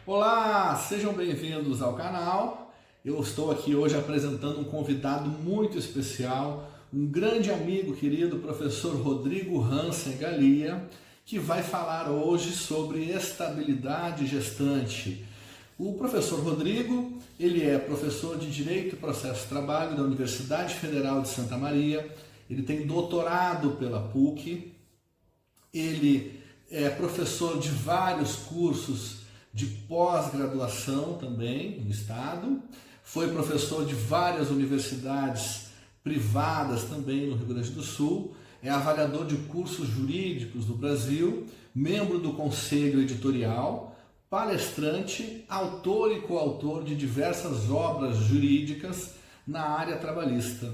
Olá, sejam bem-vindos ao canal. Eu estou aqui hoje apresentando um convidado muito especial, um grande amigo querido, professor Rodrigo Hansen Galia, que vai falar hoje sobre estabilidade gestante. O professor Rodrigo, ele é professor de Direito e Processo de Trabalho da Universidade Federal de Santa Maria, ele tem doutorado pela PUC, ele é professor de vários cursos de pós-graduação também no estado, foi professor de várias universidades privadas também no Rio Grande do Sul, é avaliador de cursos jurídicos no Brasil, membro do Conselho Editorial, palestrante, autor e coautor de diversas obras jurídicas na área trabalhista.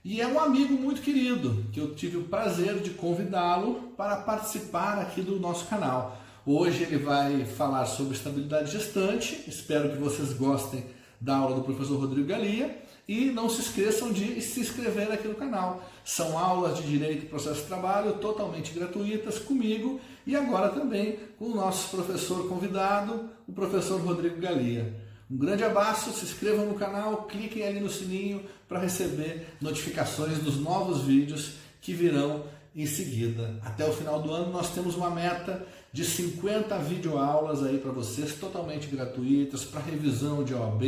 E é um amigo muito querido, que eu tive o prazer de convidá-lo para participar aqui do nosso canal. Hoje ele vai falar sobre estabilidade gestante, espero que vocês gostem da aula do professor Rodrigo Galia e não se esqueçam de se inscrever aqui no canal. São aulas de Direito e Processo de Trabalho totalmente gratuitas comigo e agora também com o nosso professor convidado, o professor Rodrigo Galia. Um grande abraço, se inscrevam no canal, cliquem ali no sininho para receber notificações dos novos vídeos que virão em seguida. Até o final do ano nós temos uma meta de 50 videoaulas aí para vocês, totalmente gratuitas, para revisão de OAB,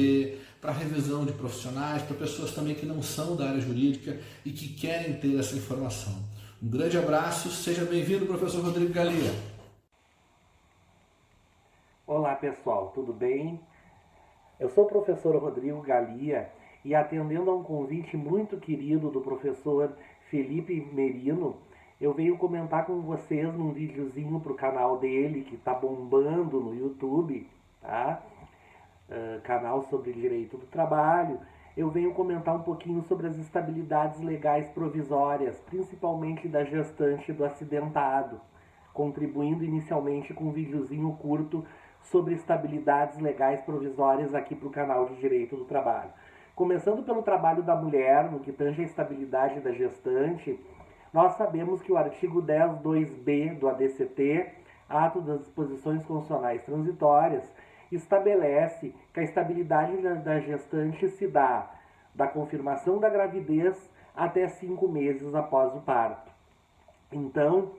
para revisão de profissionais, para pessoas também que não são da área jurídica e que querem ter essa informação. Um grande abraço, seja bem-vindo, professor Rodrigo Galia. Olá pessoal, tudo bem? Eu sou o professor Rodrigo Galia e atendendo a um convite muito querido do professor Felipe Merino, eu venho comentar com vocês num videozinho para o canal dele, que está bombando no YouTube, tá? Canal sobre Direito do Trabalho. Eu venho comentar um pouquinho sobre as estabilidades legais provisórias, principalmente da gestante e do acidentado, contribuindo inicialmente com um videozinho curto sobre estabilidades legais provisórias aqui para o canal de Direito do Trabalho. Começando pelo trabalho da mulher, no que tange a estabilidade da gestante, nós sabemos que o artigo 10.2b do ADCT, Ato das Disposições Constitucionais Transitórias, estabelece que a estabilidade da gestante se dá da confirmação da gravidez até 5 meses após o parto. Então,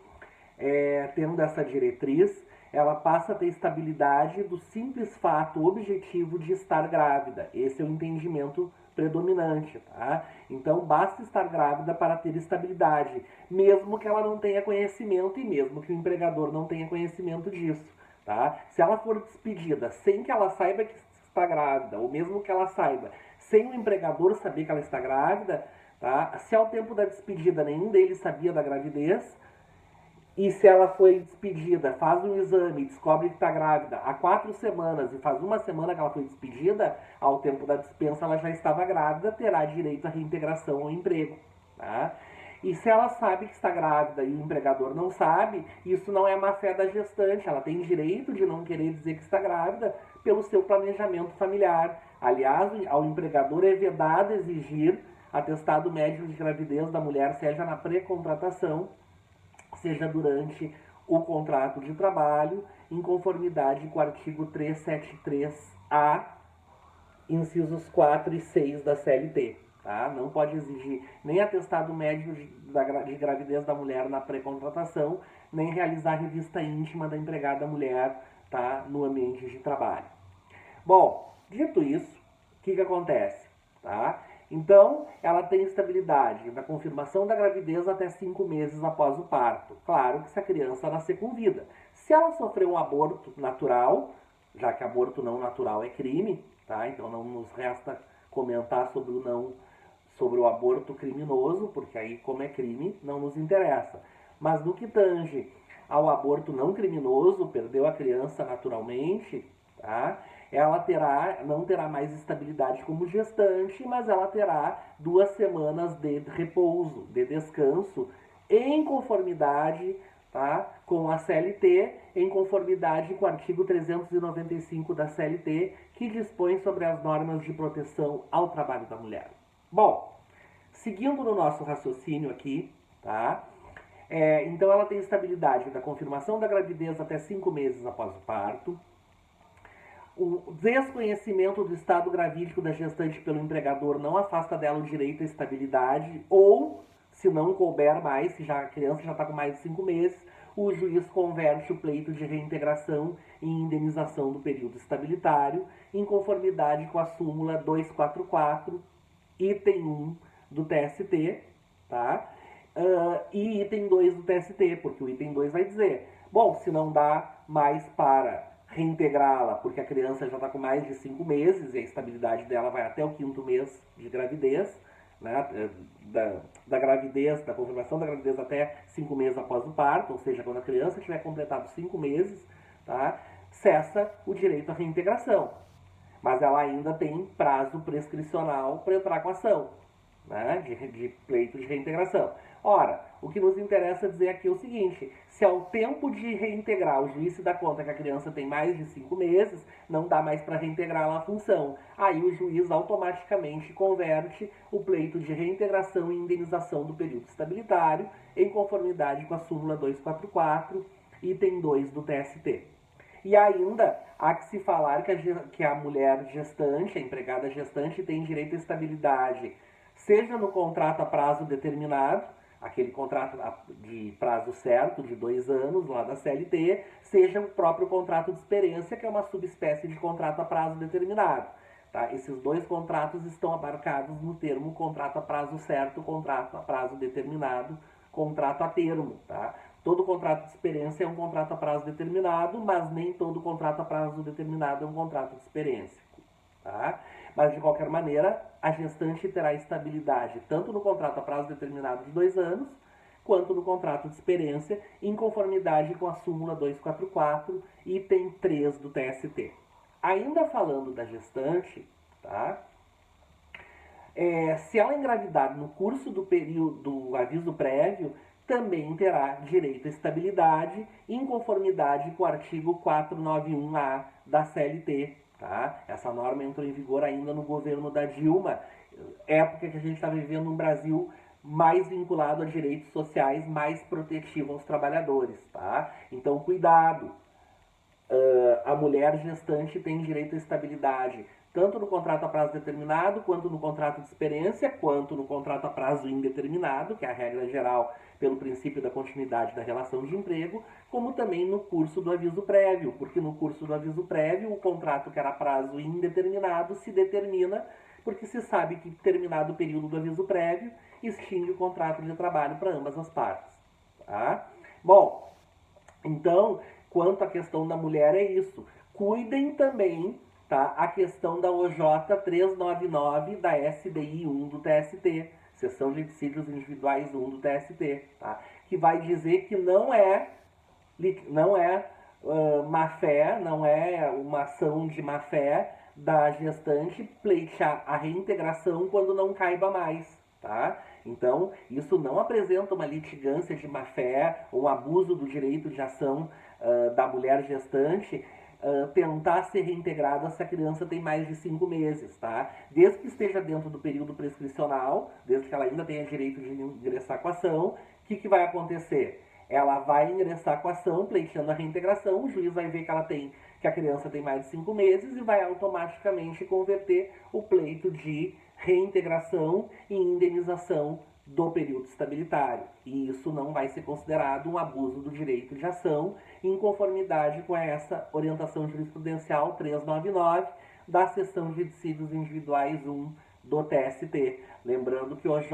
tendo essa diretriz, ela passa a ter estabilidade do simples fato objetivo de estar grávida. Esse é o entendimento predominante, tá? Então, basta estar grávida para ter estabilidade, mesmo que ela não tenha conhecimento e mesmo que o empregador não tenha conhecimento disso, tá? Se ela for despedida sem que ela saiba que está grávida, ou mesmo que ela saiba sem o empregador saber que ela está grávida, tá? Se ao tempo da despedida nenhum deles sabia da gravidez, e se ela foi despedida, faz um exame, descobre que está grávida há 4 semanas e faz 1 semana que ela foi despedida, ao tempo da dispensa ela já estava grávida, terá direito à reintegração ao emprego. Tá? E se ela sabe que está grávida e o empregador não sabe, isso não é má-fé da gestante, ela tem direito de não querer dizer que está grávida pelo seu planejamento familiar. Aliás, ao empregador é vedado exigir atestado médico de gravidez da mulher, seja na pré-contratação, seja durante o contrato de trabalho, em conformidade com o artigo 373-A, incisos 4 e 6 da CLT. Tá? Não pode exigir nem atestado médico de gravidez da mulher na pré-contratação, nem realizar revista íntima da empregada mulher, tá? No ambiente de trabalho. Bom, dito isso, o que acontece? Tá? Então, ela tem estabilidade da confirmação da gravidez até 5 meses após o parto. Claro que se a criança nascer com vida. Se ela sofrer um aborto natural, já que aborto não natural é crime, tá? Então não nos resta comentar sobre o aborto criminoso, porque aí, como é crime, não nos interessa. Mas no que tange ao aborto não criminoso, perdeu a criança naturalmente, tá? Ela não terá mais estabilidade como gestante, mas ela terá 2 semanas de repouso, de descanso, em conformidade, tá, com a CLT, em conformidade com o artigo 395 da CLT, que dispõe sobre as normas de proteção ao trabalho da mulher. Bom, seguindo no nosso raciocínio aqui, tá? Então ela tem estabilidade da confirmação da gravidez até 5 meses após o parto, O desconhecimento do estado gravídico da gestante pelo empregador não afasta dela o direito à estabilidade, ou, se não couber mais, se a criança já está com mais de 5 meses, o juiz converte o pleito de reintegração em indenização do período estabilitário, em conformidade com a súmula 244, item 1 do TST, tá? E item 2 do TST, porque o item 2 vai dizer, bom, se não dá mais para reintegrá-la, porque a criança já está com mais de 5 meses e a estabilidade dela vai até o 5º mês de gravidez, né, da gravidez, da confirmação da gravidez até 5 meses após o parto, ou seja, quando a criança tiver completado 5 meses, tá, cessa o direito à reintegração. Mas ela ainda tem prazo prescricional para entrar com a ação, né, de pleito de reintegração. Ora, o que nos interessa dizer aqui é o seguinte, se ao tempo de reintegrar o juiz se dá conta que a criança tem mais de 5 meses, não dá mais para reintegrá-la à função. Aí o juiz automaticamente converte o pleito de reintegração em indenização do período estabilitário, em conformidade com a súmula 244, item 2 do TST. E ainda há que se falar que a mulher gestante, a empregada gestante, tem direito à estabilidade, seja no contrato a prazo determinado, aquele contrato de prazo certo, de 2 anos, lá da CLT, seja o próprio contrato de experiência, que é uma subespécie de contrato a prazo determinado. Tá? Esses 2 contratos estão abarcados no termo contrato a prazo certo, contrato a prazo determinado, contrato a termo. Tá? Todo contrato de experiência é um contrato a prazo determinado, mas nem todo contrato a prazo determinado é um contrato de experiência. Tá? Mas, de qualquer maneira, a gestante terá estabilidade tanto no contrato a prazo determinado de 2 anos, quanto no contrato de experiência, em conformidade com a súmula 244, item 3 do TST. Ainda falando da gestante, tá? Se ela engravidar no curso do período do aviso prévio, também terá direito à estabilidade, em conformidade com o artigo 491A da CLT. Tá? Essa norma entrou em vigor ainda no governo da Dilma, época que a gente está vivendo um Brasil mais vinculado a direitos sociais, mais protetivo aos trabalhadores. Tá? Então, cuidado! A mulher gestante tem direito à estabilidade, tanto no contrato a prazo determinado, quanto no contrato de experiência, quanto no contrato a prazo indeterminado, que é a regra geral pelo princípio da continuidade da relação de emprego, como também no curso do aviso prévio, porque no curso do aviso prévio o contrato que era a prazo indeterminado se determina, porque se sabe que terminado o período do aviso prévio, extingue o contrato de trabalho para ambas as partes. Tá? Bom, então, quanto à questão da mulher é isso. Cuidem também, tá, a questão da OJ 399 da SDI 1 do TST, Seção de Dissídios Individuais 1 do TST, tá, que vai dizer que não é má-fé, não é uma ação de má-fé da gestante pleitear a reintegração quando não caiba mais. Tá? Então, isso não apresenta uma litigância de má-fé, um abuso do direito de ação da mulher gestante tentar ser reintegrada se a criança tem mais de 5 meses, tá? Desde que esteja dentro do período prescricional, desde que ela ainda tenha direito de ingressar com a ação, o que vai acontecer? Ela vai ingressar com a ação, pleiteando a reintegração, o juiz vai ver que a criança tem mais de 5 meses e vai automaticamente converter o pleito de reintegração em indenização do período estabilitário. E isso não vai ser considerado um abuso do direito de ação, em conformidade com essa orientação jurisprudencial 399 da Seção de Dissídios Individuais 1 do TST. Lembrando que o OJ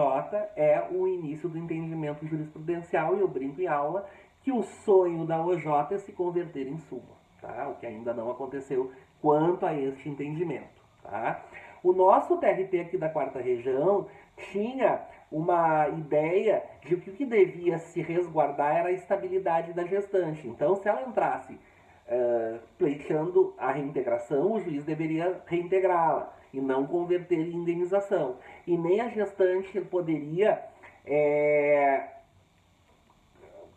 é o início do entendimento jurisprudencial, e eu brinco em aula que o sonho da OJ é se converter em súmula, tá? O que ainda não aconteceu quanto a este entendimento. Tá? O nosso TRT aqui da 4ª Região tinha uma ideia de que o que devia se resguardar era a estabilidade da gestante. Então, se ela entrasse pleiteando a reintegração, o juiz deveria reintegrá-la e não converter em indenização. E nem a gestante poderia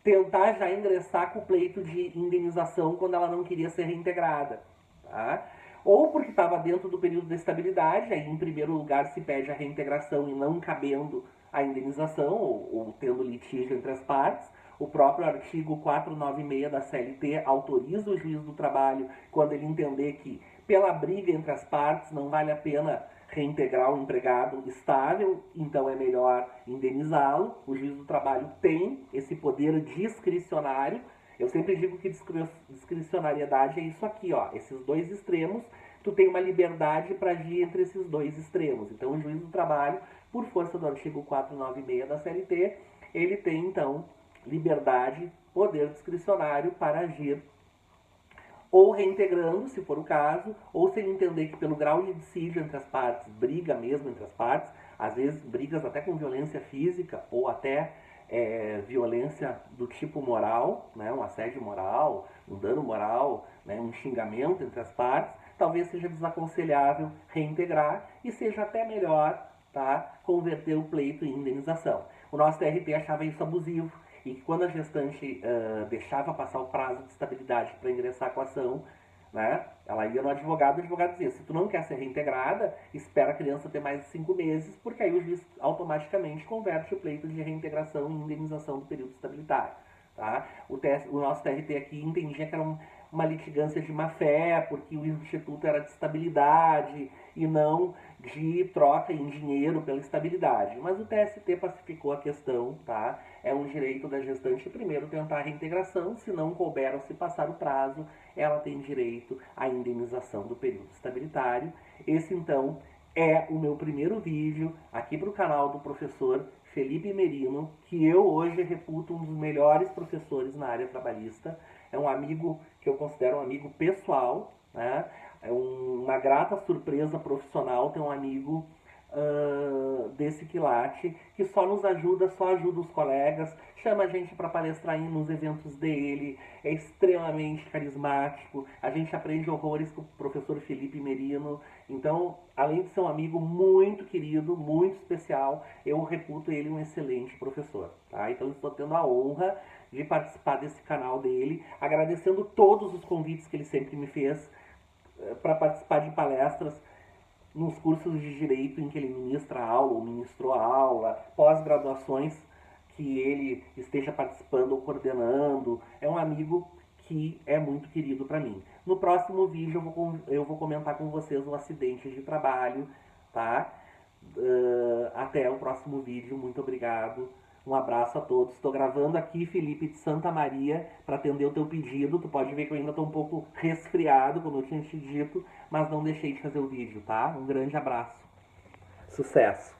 tentar já ingressar com o pleito de indenização quando ela não queria ser reintegrada. Tá? Ou porque estava dentro do período de estabilidade, aí em primeiro lugar se pede a reintegração e não cabendo a indenização, ou tendo litígio entre as partes, O próprio artigo 496 da CLT autoriza o juiz do trabalho, quando ele entender que pela briga entre as partes não vale a pena reintegrar o empregado estável, então é melhor indenizá-lo. O juiz do trabalho tem esse poder discricionário. Eu sempre digo que discricionariedade é isso aqui, ó, esses dois extremos. Tu tem uma liberdade para agir entre esses dois extremos. Então, o juiz do trabalho, por força do artigo 496 da CLT, ele tem, então, liberdade, poder discricionário para agir ou reintegrando, se for o caso, ou se ele entender que pelo grau de dissídio entre as partes, briga mesmo entre as partes, às vezes brigas até com violência física ou até violência do tipo moral, né, um assédio moral, um dano moral, né, um xingamento entre as partes, talvez seja desaconselhável reintegrar e seja até melhor, tá, converter o pleito em indenização. O nosso TRT achava isso abusivo e que quando a gestante deixava passar o prazo de estabilidade para ingressar com a ação, né, ela ia no advogado e o advogado dizia, se tu não quer ser reintegrada, espera a criança ter mais de 5 meses, porque aí o juiz automaticamente converte o pleito de reintegração em indenização do período estabilitário. Tá? O nosso TRT aqui entendia que era uma litigância de má-fé, porque o instituto era de estabilidade e não de troca em dinheiro pela estabilidade. Mas o TST pacificou a questão, tá? É um direito da gestante primeiro tentar a reintegração, se não couber ou se passar o prazo, ela tem direito à indenização do período estabilitário. Esse, então, é o meu primeiro vídeo aqui para o canal do professor Felipe Merino, que eu hoje reputo um dos melhores professores na área trabalhista. É um amigo que eu considero um amigo pessoal, né? É uma grata surpresa profissional ter um amigo desse quilate, que só nos ajuda, só ajuda os colegas, chama a gente para palestrar nos eventos dele, é extremamente carismático, a gente aprende horrores com o professor Felipe Merino. Então, além de ser um amigo muito querido, muito especial, eu reputo ele um excelente professor, tá? Então, estou tendo a honra de participar desse canal dele, agradecendo todos os convites que ele sempre me fez para participar de palestras nos cursos de direito em que ele ministra aula ou ministrou aula, pós-graduações que ele esteja participando ou coordenando. É um amigo que é muito querido para mim. No próximo vídeo eu vou comentar com vocês o acidente de trabalho, tá? Até o próximo vídeo, muito obrigado. Um abraço a todos. Estou gravando aqui, Felipe, de Santa Maria, para atender o teu pedido. Tu pode ver que eu ainda estou um pouco resfriado, como eu tinha te dito, mas não deixei de fazer o vídeo, tá? Um grande abraço. Sucesso!